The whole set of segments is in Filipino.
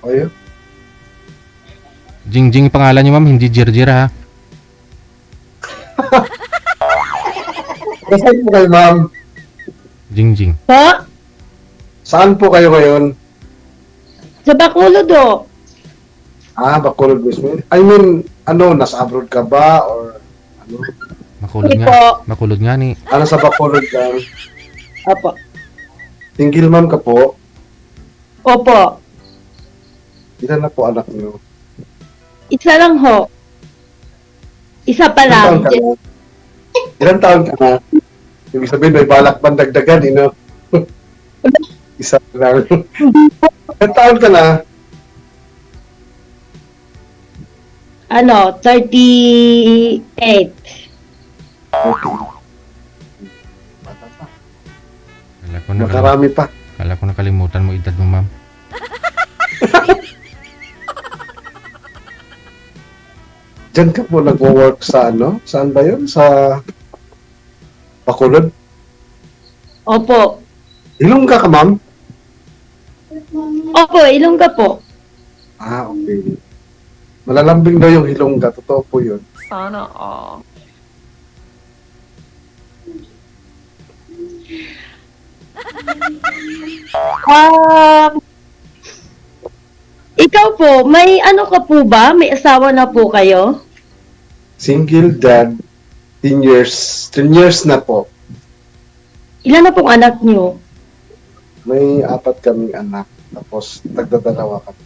O yun. Jingjing pangalan niyo, ma'am, hindi Jirjir, ha? Saan po kayo, ma'am? Jingjing. Po? Saan po kayo ngayon? Sa Bacolod o? Bacolod mismo. I mean, nasa abroad ka ba? Or ano? Makulod Hindi nga. po. Makulod nga ni. Sa Bacolod ka? Opo. Single ma'am ka po? Opo. Ilan na po anak niyo? Isa lang ho. Isa pa Ilan taon lang. ka na? Ilan taon ka na? Ibig sabihin, may balak bang dagdagan, Isa lang. Ilan taon ka na? 38. Bata pa. Kala Makarami pa. ko nakalimutan mo edad mo, ma'am. Diyan ka po nag-work sa Saan ba yun? Sa Bacolod? Opo. Ilongga ka, ma'am? Opo, Ilongga po. Okay. Malalambing daw yung Ilongga. Totoo po yun. Sana all. Ikaw po, may ano ka po ba? May asawa na po kayo? Single dad, 10 years. 10 years na po. Ilan na pong anak niyo? May 4 kaming anak. Tapos, tagdadalawa kami.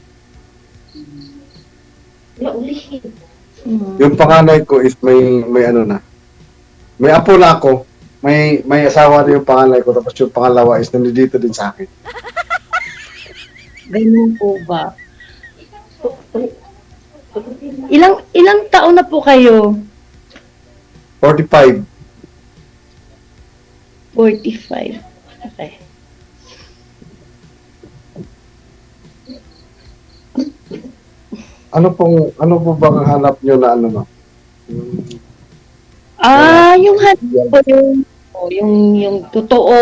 Hmm. Yung panganay ko is may ano na. May apo na ako. May asawa na yung panganay ko. Tapos yung pangalawa is nandito din sa akin. Ganun po ba? Ilang taon na po kayo? 45. 45. Okay. Ano po bang hanap nyo na ano, no? Yung hanap po yung totoo,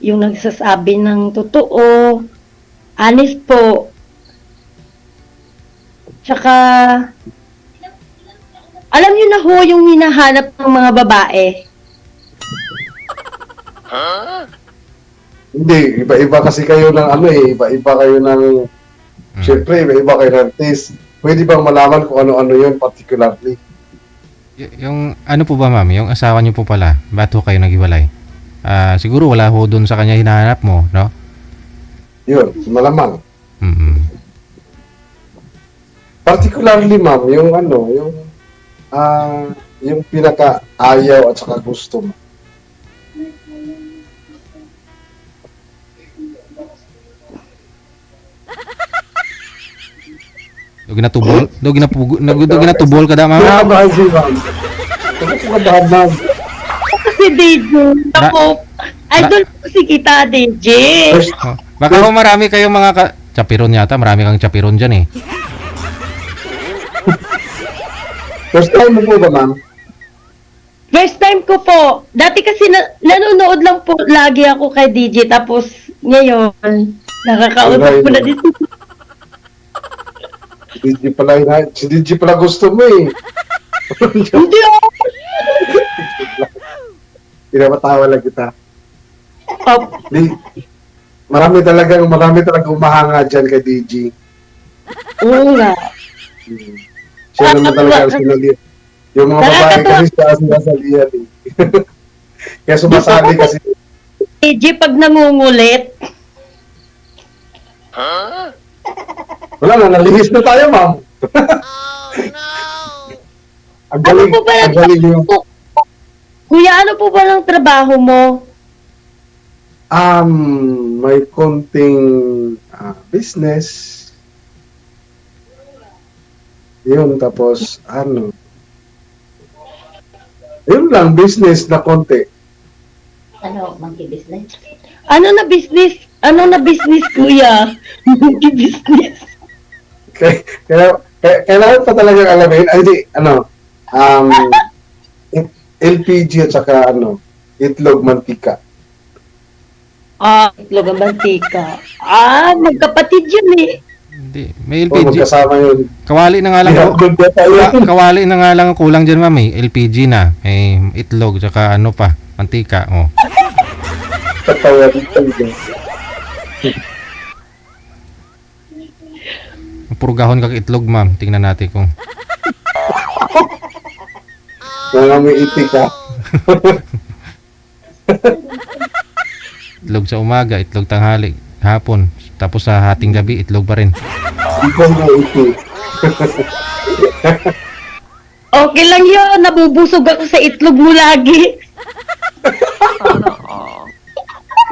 yung nagsasabi ng totoo, honest po. Tsaka, alam niyo na ho yung hinahanap ng mga babae. Hindi, iba-iba kasi kayo ng iba-iba kayo ng, syempre, iba-iba kayo ng taste. Pwede bang malaman kung ano-ano yun particularly? Yung ano po ba, ma'am? Yung asawa niyo po pala, ba't ho kayo naghiwalay? Siguro wala ho dun sa kanya hinahanap mo, no? Yun, malamang. Mm-mm. Particularly, ma'am, yung pinaka-ayaw at saka gusto mo. Ginatubol ka da, ma'am? Kinakabahan si ma'am. Kinakabahan, ma'am. Kasi DJ, ako, idol po si kita, DJ. First, Oh, baka ho marami kayong mga chapiron yata. Marami kang chapiron dyan, eh. first time mo po ba, ma'am? First time ko po. Dati kasi nanonood lang po lagi ako kay DJ. Tapos ngayon, nakakausap ko na dito. Si DJ pala gusto mo eh. Hindi ako. Pinapatawa lang kita. Oh, Marami talagang umahanga dyan kay DJ. oo nga. Siya naman talaga ang sinali. Yung mga babae kasi siya ang sinasalihan eh. Kaya sumasabi kasi. DJ pag nangungulit. Wala na, nalihis na tayo, ma'am. Ang Ano galing, po ba ang galing yung, Kuya, ano po ba ng trabaho mo? may konting business. Yun, tapos, yun lang, business na konti. Ano, monkey business? Ano na business? Ano na business, kuya? Business. Kailangan pa talagang alamin, LPG at saka itlog, mantika. Itlog ang mantika. Magkapatid yun eh. Hindi. May O LPG. magkasama yun. Kawali na nga lang. Ihapdod na tayo. Kawali na nga lang ang kulang dyan, ma'am. LPG na. May itlog, tsaka ano pa, mantika. Oh. Katawan ito. Purgahon kag itlog, ma'am. Tingnan natin kung Mga may itik ha. itlog sa umaga, itlog tanghali, hapon. Tapos sa hating gabi, itlog pa rin. Ikaw may itik. Okay lang yun, nabubusog ako sa itlog mo lagi.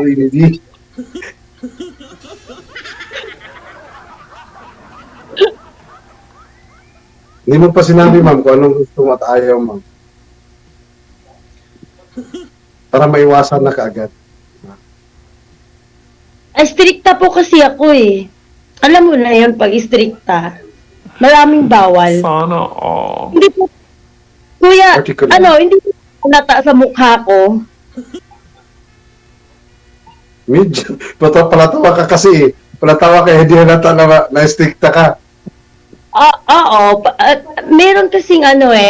Hindi. Hindi mo pa sinabi, ma'am, kung anong gusto mo at ayaw, ma'am. Para maiwasan na kaagad. Stricta po kasi ako eh. Alam mo na yun, pag stricta, maraming bawal. Hindi po, kuya, Particular. hindi po nata sa mukha ko. Medyo, palatawa ka kasi eh. Palatawa ka, hindi halata na stricta ka. Oo, meron kasing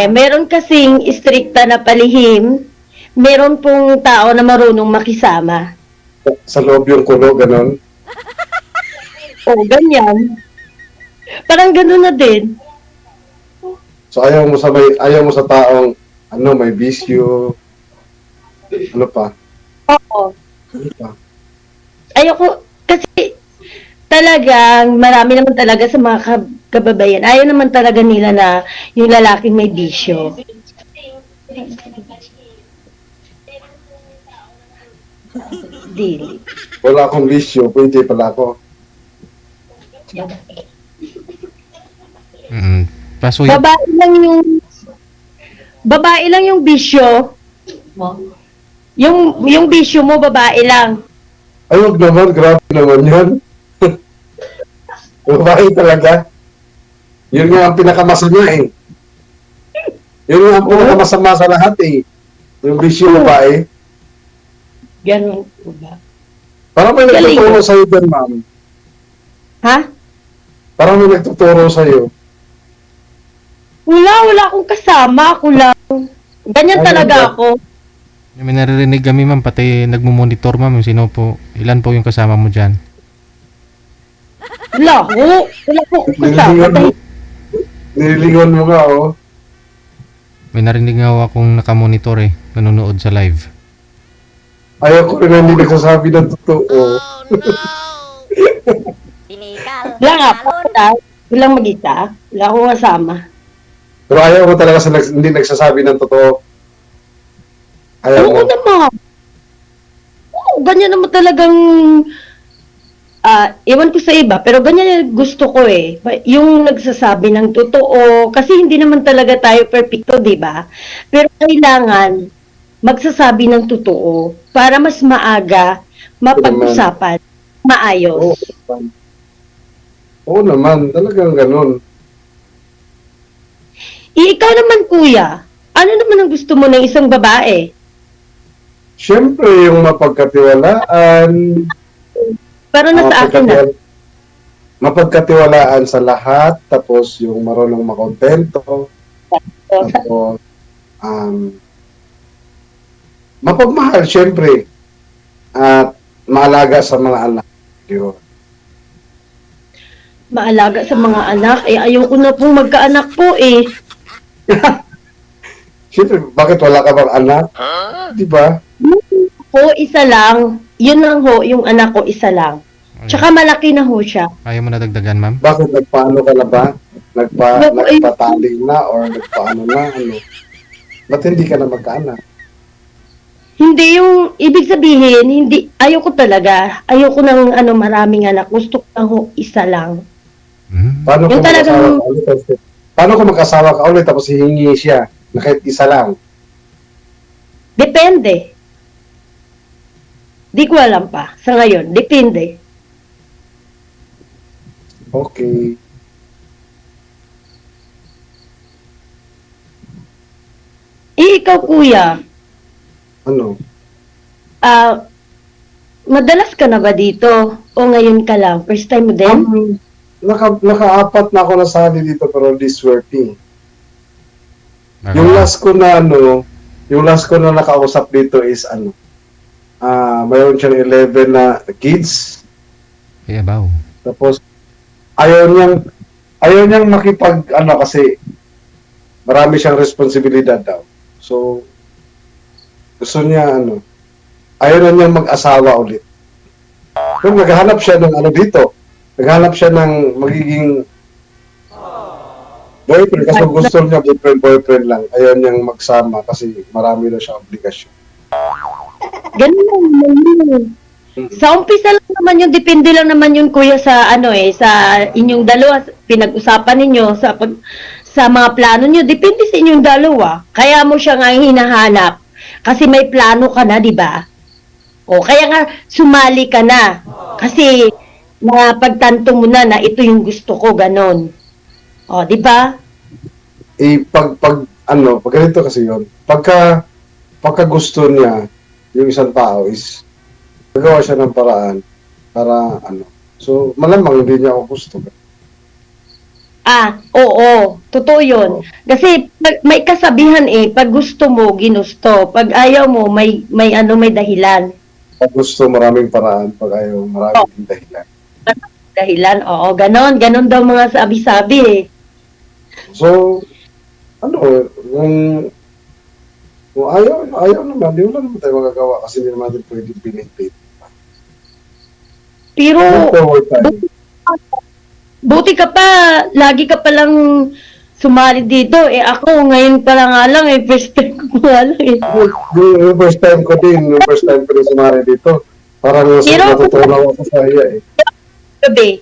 meron kasing stricta na palihim. Meron pong tao na marunong makisama. Sa loob yung kulo, ganon. O, ganyan. Parang gano'n na din. So ayaw mo sa taong may bisyo. Ano pa? Oo. Ano pa? Ayoko, kasi talagang marami naman talaga sa mga kababayan. Ayaw naman talaga nila na yung lalaking may bisyo. Dili. Wala akong bisyo, pwede pala ako. Paso yun. Babae lang yung bisyo. Mo. Yung bisyo mo babae lang. Ay, wag naman, grabe naman yun. Babae talaga. Yun nga ang pinakamasama eh. Yun nga ang pinakamasama sa lahat eh. Yung bisyo babae. Ganun po ba? Parang may Galing. nagtuturo sa'yo dyan, ma'am. Ha? Parang may nagtuturo sa'yo. Wala akong kasama. Ako lang. Ganyan Ayun talaga ba? ako. May naririnig kami, ma'am. Pati nagmumonitor, ma'am. Yung sino po, ilan po yung kasama mo dyan? Wala ko kasama. Nililingon mo nga, oh. May narinig nga ako akong nakamonitor eh. Nanonood sa live. Ayaw ko rin na hindi nagsasabi ng totoo. Wala nga po. Walang mag-isa. Wala akong kasama. Pero ayaw ko talaga sa hindi nagsasabi ng totoo. Ayaw Oo mo. naman. Oo, ganyan naman talagang ewan ko sa iba, pero ganyan yung gusto ko eh. Yung nagsasabi ng totoo, kasi hindi naman talaga tayo perfecto, di ba? Pero kailangan magsasabi ng totoo para mas maaga mapag-usapan, maayos. Oo naman, talagang ganun. Ikaw naman kuya, ano naman ang gusto mo ng isang babae? Siyempre, yung mapagkatiwalaan. Pero nasa akin na. Mapagkatiwalaan sa lahat, tapos yung marunong makontento, tapos mapagmahal, siyempre, at maalaga sa mga anak. Yun. Maalaga sa mga anak, ayoko na pong magkaanak po eh. Siyempre, bakit wala ka bang anak? Di ba? Ho, isa lang. Yun lang ho, yung anak ko, isa lang. Tsaka malaki na ho siya. Ayaw mo na dagdagan, ma'am? Bakit nagpaano ka na ba? Naku, eh. Nagpatali na or nagpaano na? Ano? Ba't hindi ka na magkaanak? Hindi yung, ibig sabihin, hindi, ayoko talaga. Ayoko ng maraming anak. Gusto ko lang ho, isa lang. Paano Yung kung talagang- mag-asawa ka ulit? Paano kung mag-asawa ka ulit tapos hihingi siya na kahit isa lang? Depende. Di ko alam pa. Sa ngayon, depende. Okay. Ikaw kuya, Ano? madalas ka na ba dito? O ngayon ka lang? First time mo din? Naka-apat na ako nasali dito pero hindi swerte. Okay. Yung last ko na yung last ko na nakausap dito is mayroon siyang 11 na kids. Kaya baw. Tapos ayaw niyang kasi marami siyang responsibilidad daw. So gusto niya ayaw na niyang mag-asawa ulit. Kung naghahanap siya ng dito, naghahanap siya ng magiging boyfriend kasi gusto niya boyfriend lang. Ayaw niyang magsama kasi marami na siyang obligasyon. Ganun lang naman yun. Sa umpisa lang naman yun, depende lang naman yun kuya sa sa inyong dalawa, pinag-usapan ninyo sa mga plano nyo, depende sa inyong dalawa. Kaya mo siya nga hinahanap kasi may plano ka na, di ba? O kaya nga sumali ka na kasi pagtanto mo na ito yung gusto ko, ganon. O, di ba? Pag ganito kasi yun, pagka gusto niya yung isang tao is gagawa siya ng paraan para so malamang hindi niya ako gusto. Oo, totoo yun. Kasi may kasabihan pag gusto mo, ginusto. Pag ayaw mo, may dahilan. Pag gusto, maraming paraan. Pag ayaw, maraming dahilan. Dahilan, oo, ganon daw mga sabi-sabi So, kung ayaw naman, di wala naman tayo magagawa kasi hindi naman natin pwedeng pinitin. Pero, Forward tayo. buti ka pa, lagi ka palang sumali dito. Ako, ngayon pa lang first time ko nga lang Yung first time ko din sumari dito. Parang natutunaw ako sa iya Gabi.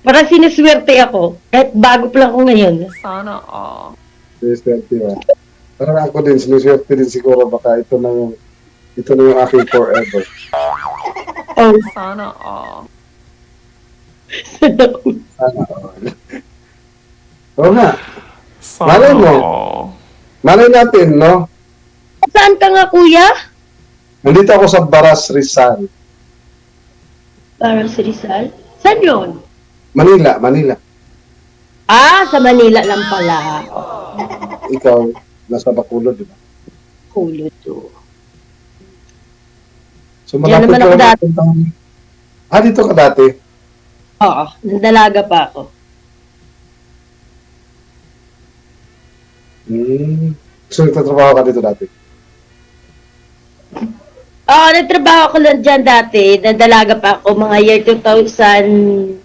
Parang siniswerte ako. Kahit bago pa lang ako ngayon. Sana all. Siniswerte ba? Parang ako din, siniswerte din siguro baka ito na yung aking forever. Oh, Sana all. Sana all. Oo nga. Malay Sana mo. all. Malay natin, no? saan ka nga, kuya? Nandito ako sa Baras, Rizal. Parang si Rizal? Saan yun? Manila. Sa Manila lang pala. Ikaw, nasa Bacolod, di ba? Kulo to. So, Yan naman ako dati. Dito ka dati? Oo, nandalaga pa ako. So, nagtatrabaho ka dito dati? Nagtrabaho ko lang dyan dati. Nandalaga pa ako mga year 2000.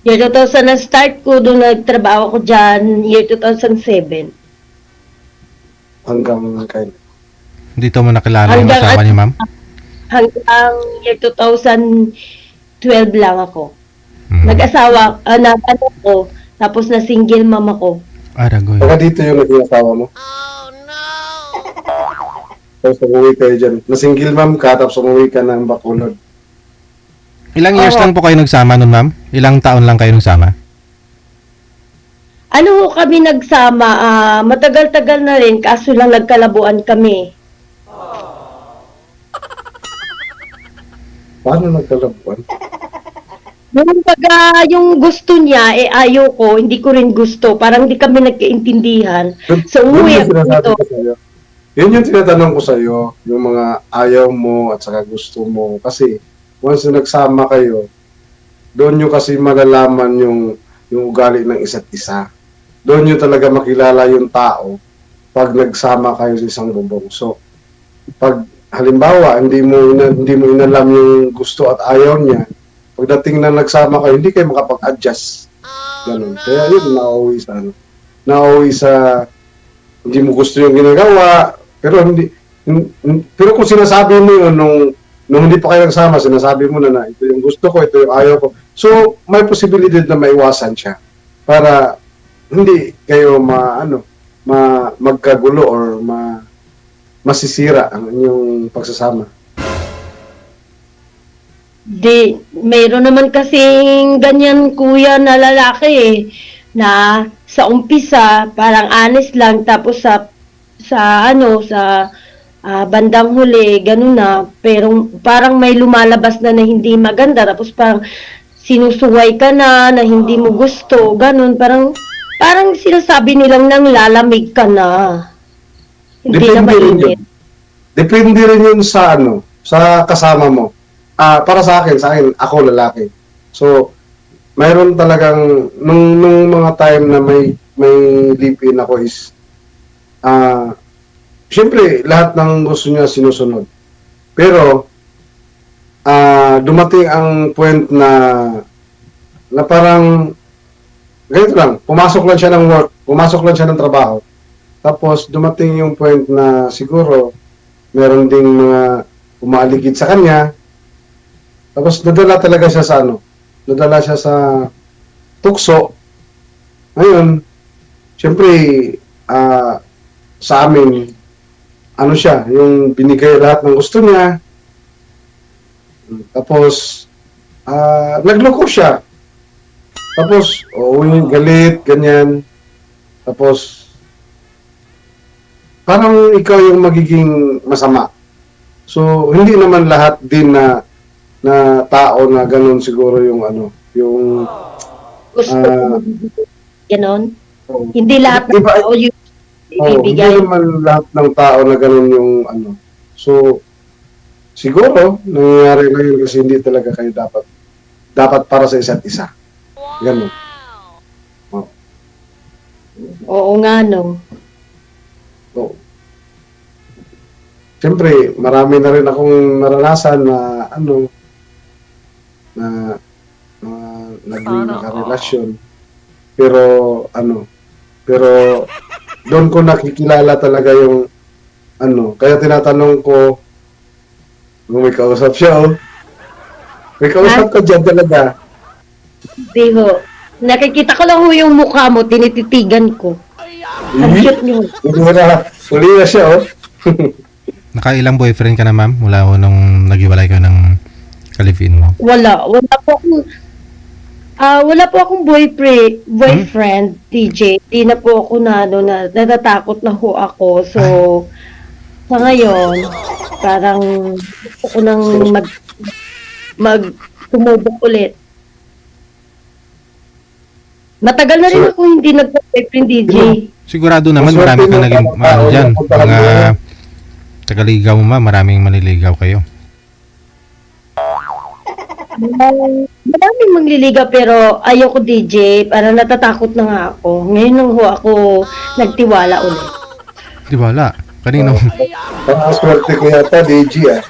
Year 2000 na start ko. Doon nagtrabaho ko dyan. Year 2007. Hanggang kailan? Dito mo nakilala yung Hanggang asawa niyo, ma'am? Hanggang year 2012 lang ako. Mm. Nag-asawa, ko. Tapos na single mom ako. Aragoy. Baka dito yung naging asawa mo? Oh, no! Tapos umuwi kayo dyan. Nasingle ma'am ka, tapos umuwi ka ng Bacolod. Ilang years Oo. lang po kayo nagsama nun, ma'am? Ilang taon lang kayo nagsama? Kami nagsama, matagal-tagal na rin, kaso lang nagkalabuan kami. Paano nagkalabuan? Yung gusto niya, ayaw ko, hindi ko rin gusto. Parang hindi kami nagkaintindihan. So, umuwi ako dito. Yun yung tinatanong ko sa'yo, yung mga ayaw mo at saka gusto mo. Kasi, once na nagsama kayo, doon nyo kasi malalaman yung ugali ng isa't isa. Doon nyo talaga makilala yung tao pag nagsama kayo sa isang bubong. So, pag halimbawa, hindi mo inalam yung gusto at ayaw niya, pagdating na nagsama kayo, hindi kayo makapag-adjust. Ganun. Kaya yun, nauwi sa hindi mo gusto yung ginagawa, pero pero kung sinasabi mo yun nung hindi pa kayo nagsama, sinasabi mo na ito yung gusto ko, ito yung ayaw ko. So, may posibilidad na maiwasan siya para hindi kayo magkagulo or masisira ang inyong pagsasama. Mayroon naman kasing ganyan kuya na lalaki na sa umpisa parang honest lang tapos sa bandang huli ganun na pero parang may lumalabas na hindi maganda tapos parang sinusuway ka na hindi mo gusto, ganun, parang sinasabi nilang nang lalamig ka na. Hindi na Depende rin mainit. yun. Depende rin yun sa sa kasama mo. Para sa akin, ako lalaki. So, mayroon talagang, nung mga time na may live-in ako is, syempre, lahat ng gusto niya sinusunod. Pero, dumating ang point na parang, ganito lang, pumasok lang siya ng work, pumasok lang siya ng trabaho. Tapos, dumating yung point na siguro, meron ding mga umaaligid sa kanya. Tapos, nadala talaga siya sa nadala siya sa tukso. Ngayon, syempre, sa amin, siya, yung binigay lahat ng gusto niya. Tapos, nagloko siya. Tapos, galit, ganyan. Tapos, parang ikaw yung magiging masama. So, hindi naman lahat din na tao na ganun siguro yung yung Gusto Ah. mo, ganon. oh, Hindi lahat ng Iba- tao yung hindi ibibigay. naman lahat ng tao na ganun yung So, siguro, nangyayari ngayon kasi hindi talaga kayo dapat para sa isa't isa. Ganun. Oo nga, no. So, siyempre, marami na rin akong naranasan na na naging Sana karelasyon. Pero pero doon ko nakikilala talaga yung kaya tinatanong ko kung may kausap siya, May kausap ka dyan talaga. Hindi ho. Nakikita ko lang ho yung mukha mo, tinititigan ko. Ang cute niyo. Uli na siya, Nakailang boyfriend ka na, ma'am? Mula ho nung naghiwalay ka ng kalivin mo. Wala po akong boyfriend, TJ. Di na po ako natatakot na ho ako. So, sa ngayon, parang gusto ko nang tumubok ulit. Matagal na rin So, ako hindi nagpa-boyfriend, DJ. Sigurado naman Maswerte marami kang mo naging pa, dyan. napuntahan Mga mo. tagaligaw mo, maraming maniligaw kayo. Maraming mangliligaw pero ayoko, DJ. Parang natatakot na nga ako. Ngayon lang ho ako nagtiwala ulit. Di ba, wala? Kanino? Parang swerte ko yata, DJ,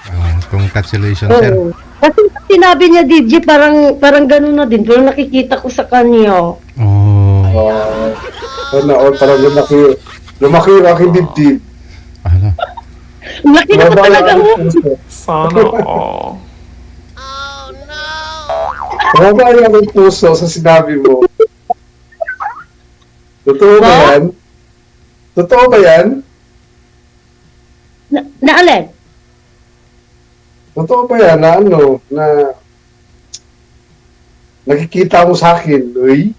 Congratulations, sir. Oo. Kasi sinabi niya, DJ, parang gano'n na din. Pero nakikita ko sa kanya. Oh, Parang lumaki yung aking dibdib. ala. Laki na Baba talaga yung ho. aking puso. Sana all. Baba yung aking puso sa sinabi mo. Totoo ba What? yan? Totoo ba yan? Naalin? Totoo ba yan na nakikita mo sa akin, uy?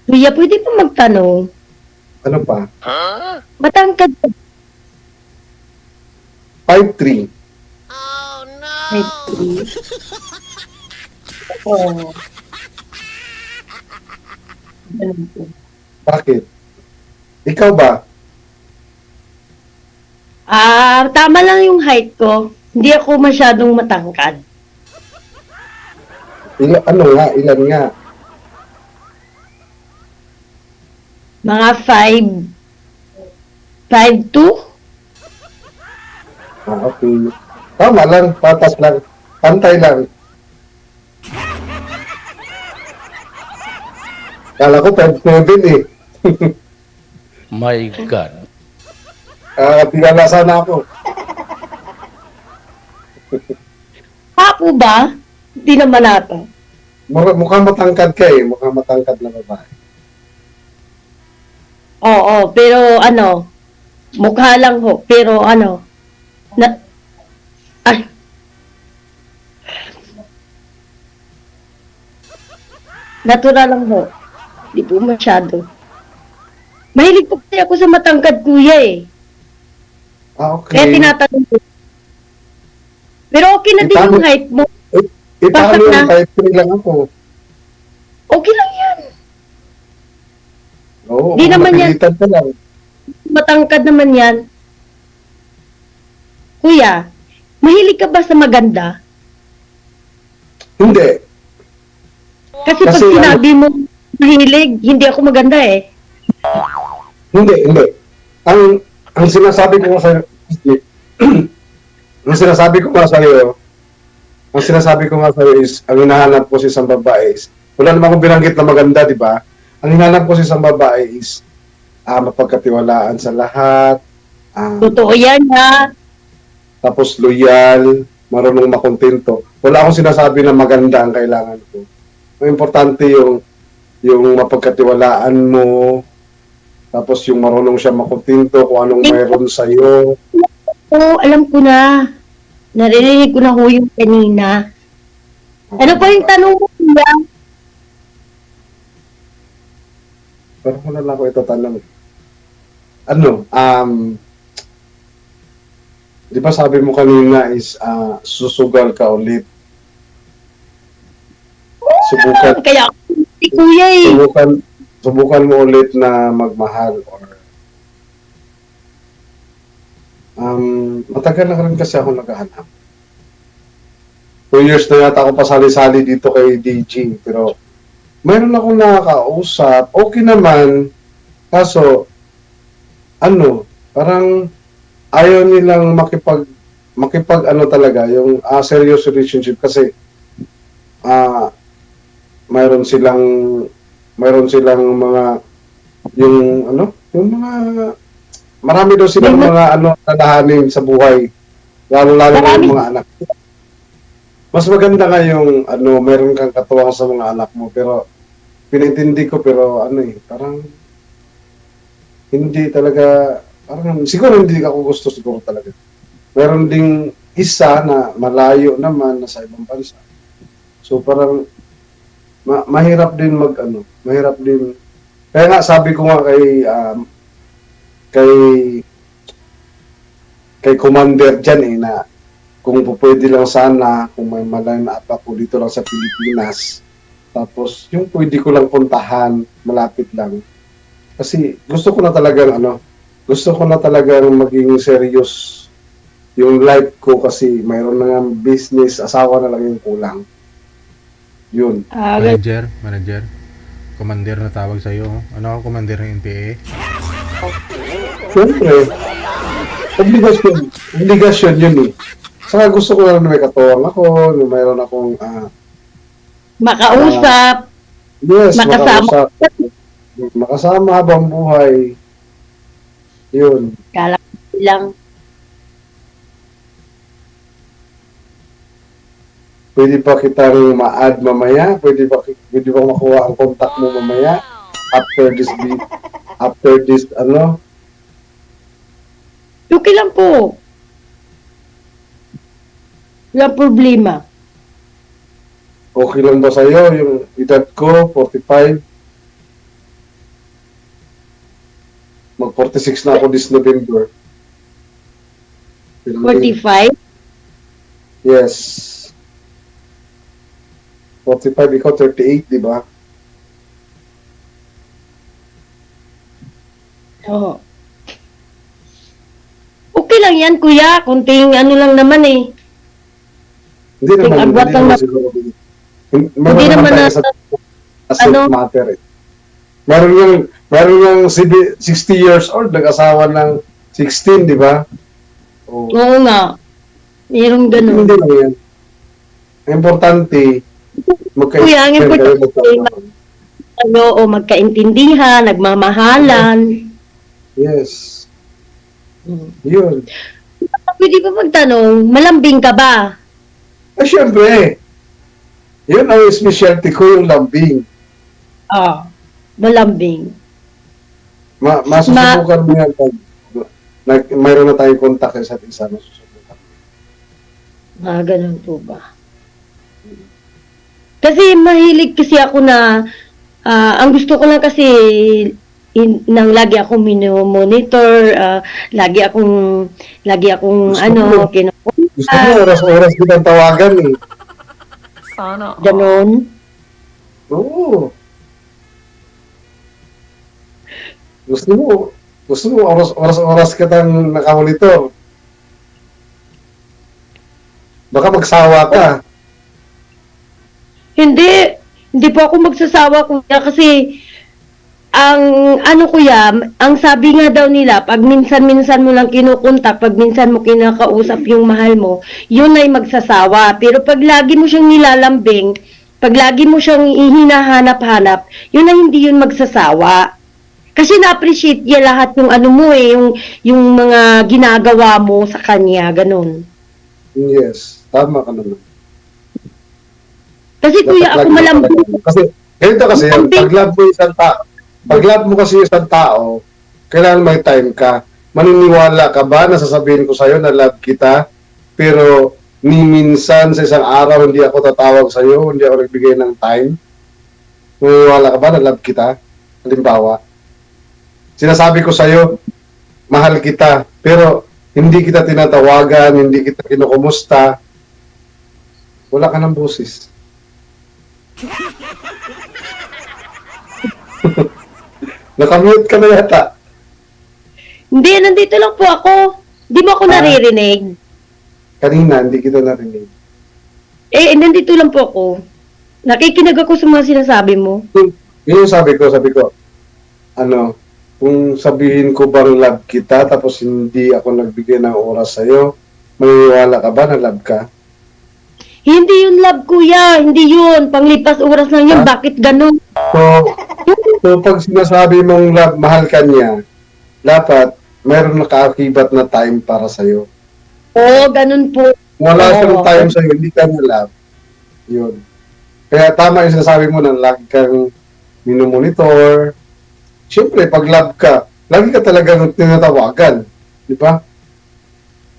Kuya, pwede pa magtanong. Ano pa? Matangkad ka 5'3". ba? Oo. Ganun po. Bakit? Ikaw ba? Tama lang yung height ko. Hindi ako masyadong matangkad. Ilan nga? Mga 5'2". Okay. Tama lang, patas lang. Pantay lang. Kala ko 5'7" eh. My God. Tingala sana ako. Papo ba? Hindi naman ata. Mukhang matangkad ka eh. Mukhang matangkad na babae. Oo, pero mukha lang ho. Pero natural lang ho. Di po masyado. Mahilig po kasi ako sa matangkad, kuya eh. Ah, Kaya okay. tinatanong ko. Pero okay na din Paano- yung height mo. Paano Bakit yung na? type 3 lang ako? Okay lang yan. Oo, Di naman yan. napilitan ka lang. Matangkad naman yan. Kuya, mahilig ka ba sa maganda? Hindi. Kasi pag Kasi sinabi mo mahilig, hindi ako maganda eh. Hindi. Ang sinasabi ko nga sa'yo, ang sinasabi ko nga sa'yo is, ang hinahanap ko sa isang babae is, wala naman akong binanggit na maganda, di ba? Ang hinahanap ko sa isang babae is, mapagkatiwalaan sa lahat, Totoo yan ha. tapos loyal, marunong makontento. Wala akong sinasabi na maganda ang kailangan ko. Ang importante yung mapagkatiwalaan mo, tapos yung marunong siya makontento kung anong mayroon sa'yo. Oo, alam ko na. Naririnig ko na ho yung kanina. Ano pa yung tanong mo, kuya? Pero wala lang ako itatanong. Di ba sabi mo kanina is susugal ka ulit. Kaya ako si kuya eh. Subukan mo ulit na magmahal or matagal na rin kasi ako naghahanap. 2 years na yata ako pasali-sali dito kay DG, pero mayroon akong nakakausap, okay naman, kaso parang ayaw nilang makipag ano talaga, yung serious relationship kasi mayroon silang mga yung mga marami daw silang mga tadahanin sa buhay, lalo na yung mga anak. Mas maganda nga yung meron kang katuwang sa mga anak mo, pero pinintindi ko, pero parang hindi talaga, parang siguro hindi ako gusto siguro talaga. Meron ding isa na malayo naman na sa ibang bansa. So parang mahirap din mahirap din. Kaya nga sabi ko nga kay Commander dyan na kung pwede lang sana, kung may malayo na apak ko dito lang sa Pilipinas, tapos yung pwede ko lang puntahan, malapit lang. Kasi gusto ko na talagang maging serious yung life ko kasi mayroon na nga business, asawa na lang yung kulang. Yun. Manager. Commander na tawag sa'yo. Ano ako, commander ng NPA? Siyempre, obligasyon yun eh. Saka gusto ko na may katuwang ako, mayroon akong Makausap. yes, Makasama. makasama habang buhay. Yun. Kala ko lang. Pwede pa kitang ma-add mamaya? Pwede ba makuha ang contact mo mamaya? After this Okay lang po. Walang problema. okay lang ba sa'yo? Yung edad ko, 45. Mag-46 na ako this November. 45? Yes. 45, ikaw 38, di ba? Oo. Okay lang yan, kuya. Kunting ano lang naman eh. Hindi naman, agwat lang na- siguro. Hindi naman na, sa ano? matter eh. Meron yung 60 years old, nag-asawa ng 16, di ba? Oh. Oo nga. Mayroong ganun. Hindi lang yan. Ang importante, Kuya, ang importante, magkaintindihan, nagmamahalan. Yes. Yun. Pwede ba magtanong, malambing ka ba? Syempre. Yun ang specialty ko, yung lambing. Malambing. Masusubukan mo yan. Mayroon na tayong contact sa isa't isa. Masusubukan. Ganun po ba? Kasi mahilig kasi ako na, ang gusto ko lang kasi nang lagi akong monitor, lagi akong Gusto ano, mo. kinukuha, Gusto mo, oras-oras kitang tawagan eh. Sana all. ganon. Oo. Gusto mo, oras-oras kitang nakamonitor. Baka magsawa ka. Hindi po ako magsasawa kuya kasi ang ano kuya, ang sabi nga daw nila, pag minsan-minsan mo lang kinukontak, pag minsan mo kinakausap yung mahal mo, yun ay magsasawa. Pero pag lagi mo siyang nilalambing, pag lagi mo siyang hinahanap-hanap, yun ay hindi yun magsasawa. Kasi na-appreciate niya lahat yung ano mo yung mga ginagawa mo sa kanya, ganun. Yes, tama ka naman. Kasi kuya, ako Dapat lagi malambing. talaga. Kasi, ganito kasi yan, pag love mo kasi isang tao, kailangan may time ka. Maniniwala ka ba na sasabihin ko sa'yo na love kita, pero ni minsan sa isang araw hindi ako tatawag sa'yo, hindi ako nagbigay ng time? Maniniwala ka ba na love kita? Halimbawa, sinasabi ko sa'yo, mahal kita, pero hindi kita tinatawagan, hindi kita kinukumusta, wala ka ng busis. Nakamute ka na yata. Hindi, nandito lang po ako. Di mo ako naririnig. Kanina, hindi kita narinig. Nandito lang po ako. Nakikinig ako sa mga sinasabi mo. Yun yung sabi ko, ano, kung sabihin ko bang love kita, tapos hindi ako nagbigay ng oras sa'yo, maniniwala ka ba na love ka? Hindi yun love, kuya. Hindi yun. Panglipas oras lang yun. Ha? Bakit ganun? So pag sinasabi mong love, mahal ka niya, dapat mayroon nakaakibat na time para sa'yo. Oo, ganun po. Wala Oo. siyang time sa'yo, hindi ka niya love. Yun. Kaya tama yung sinasabi mo na lagi kang minumonitor. Siyempre, pag love ka, lagi ka talagang tinatawagan. Di ba?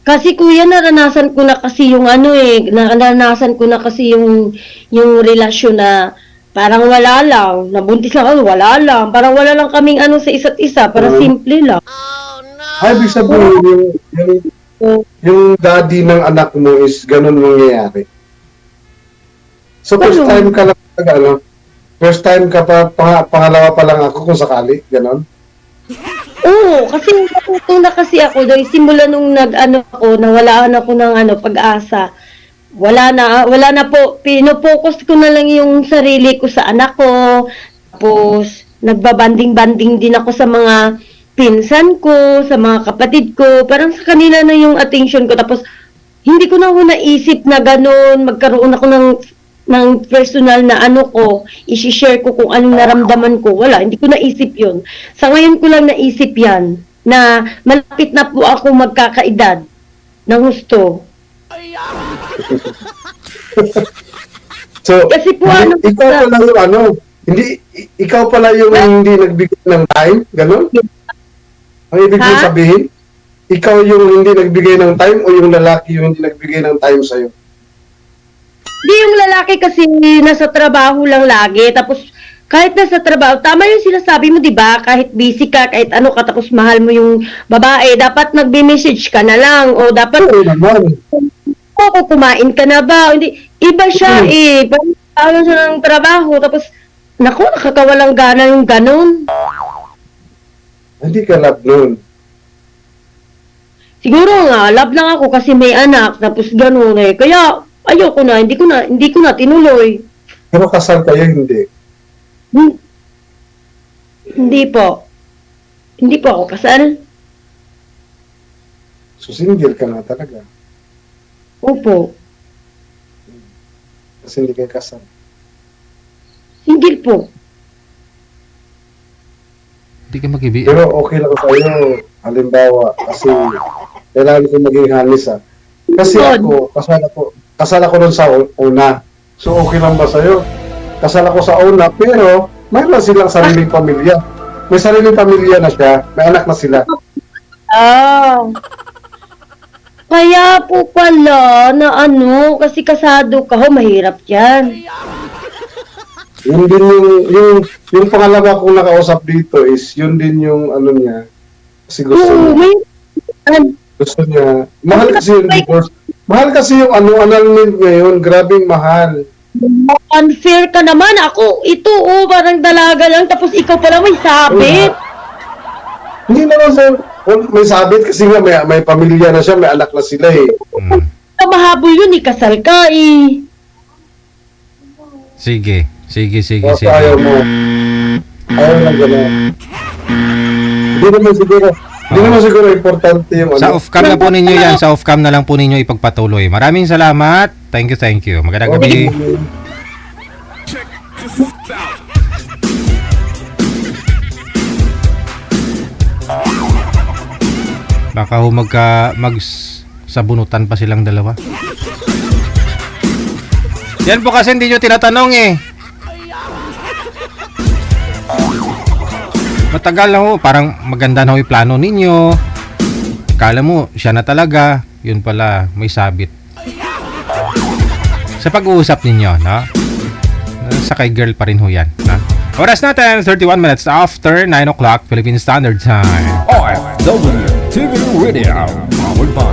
Kasi kuya, naranasan ko na kasi yung naranasan ko na kasi yung relasyon na parang wala lang. Nabuntis lang ako, wala lang. Parang wala lang kaming ano sa isa't isa. Parang simple lang. Ay, ibig sabihin, yung daddy ng anak mo is ganun mangyayari. So, first Ganun. time ka lang, first time ka pa, pangalawa pa lang ako kung sakali, ganun. Oo, kasi natuto na kasi ako dahil simula nung nawalaan ako ng pag-asa. Wala na po, pino-focus ko na lang yung sarili ko sa anak ko. Tapos, nagbabanding-banding din ako sa mga pinsan ko, sa mga kapatid ko. Parang sa kanila na yung attention ko. Tapos, hindi ko na ako naisip na ganun, magkaroon ako ng personal na i-share ko kung anong naramdaman ko. Wala, hindi ko naisip yun. Sa ngayon ko lang naisip yan, na malapit na po ako magkakaedad ng husto. So, Kasi po, ikaw pala yung hindi nagbigay ng time, ganun? Ang ibig mong Ha? sabihin, ikaw yung hindi nagbigay ng time o yung lalaki yung hindi nagbigay ng time sa'yo? Di yung lalaki kasi nasa trabaho lang lagi, tapos kahit nasa trabaho, tama yung sinasabi mo, di ba? Kahit busy ka, kahit ano ka, tapos mahal mo yung babae, dapat nagbe-message ka na lang, o dapat, Oo naman. kumain ka na ba? Hindi, iba siya parang siya ng trabaho, tapos, naku, nakakawalang gana yung ganun. Hindi ka love nun. Siguro nga, love lang ako kasi may anak, tapos ganun kaya, ayoko na, hindi ko na tinuloy. Pero kasal kayo, hindi. Hindi po. Hindi po ako kasal. So, single ka na talaga. Opo. Kasi hindi kayo kasal. Single po. Hindi ka mag-ibig. Pero okay lang sa'yo, halimbawa, kasi kailangan ko maging hanis Kasi kasal ako nun sa una. So okay lang ba sa'yo? Kasal ako sa una, pero mayroon silang sariling pamilya. May sariling pamilya na siya, may anak na sila. Kaya po pala na kasi kasado ka ho, mahirap yan. Yun din yung pangalawa kong nakausap dito is yun din yung ano niya. Kasi Oo, may gusto niya. Mahal kasi yung divorce. Mahal kasi yung annulment ngayon. Grabing mahal. unfair ka naman. Ako, ito, parang dalaga lang. Tapos ikaw pala may sabit. Hindi naman sa may sabit kasi nga may pamilya na siya, may anak na sila eh. Mm. Mahabol yun, ikasal ka eh. Sige. Kasi ayaw mo. Ayaw lang gano'n. Hindi naman siguro importante yung Sa ano. off-cam na po ninyo yan. Sa off-cam na lang po ninyo ipagpatuloy. Maraming salamat. Thank you. Magandang gabi. Baka ho magsabunutan pa silang dalawa. Yan po kasi hindi nyo tinatanong eh. Matagal na ho. Parang maganda na ho yung plano ninyo. Kala mo, siya na talaga. Yun pala, may sabit. Sa pag-uusap ninyo, no? Sa kay girl pa rin ho yan, no? Oras natin, 31 minutes after 9 o'clock Philippine Standard Time. OFW TV Radio, powered by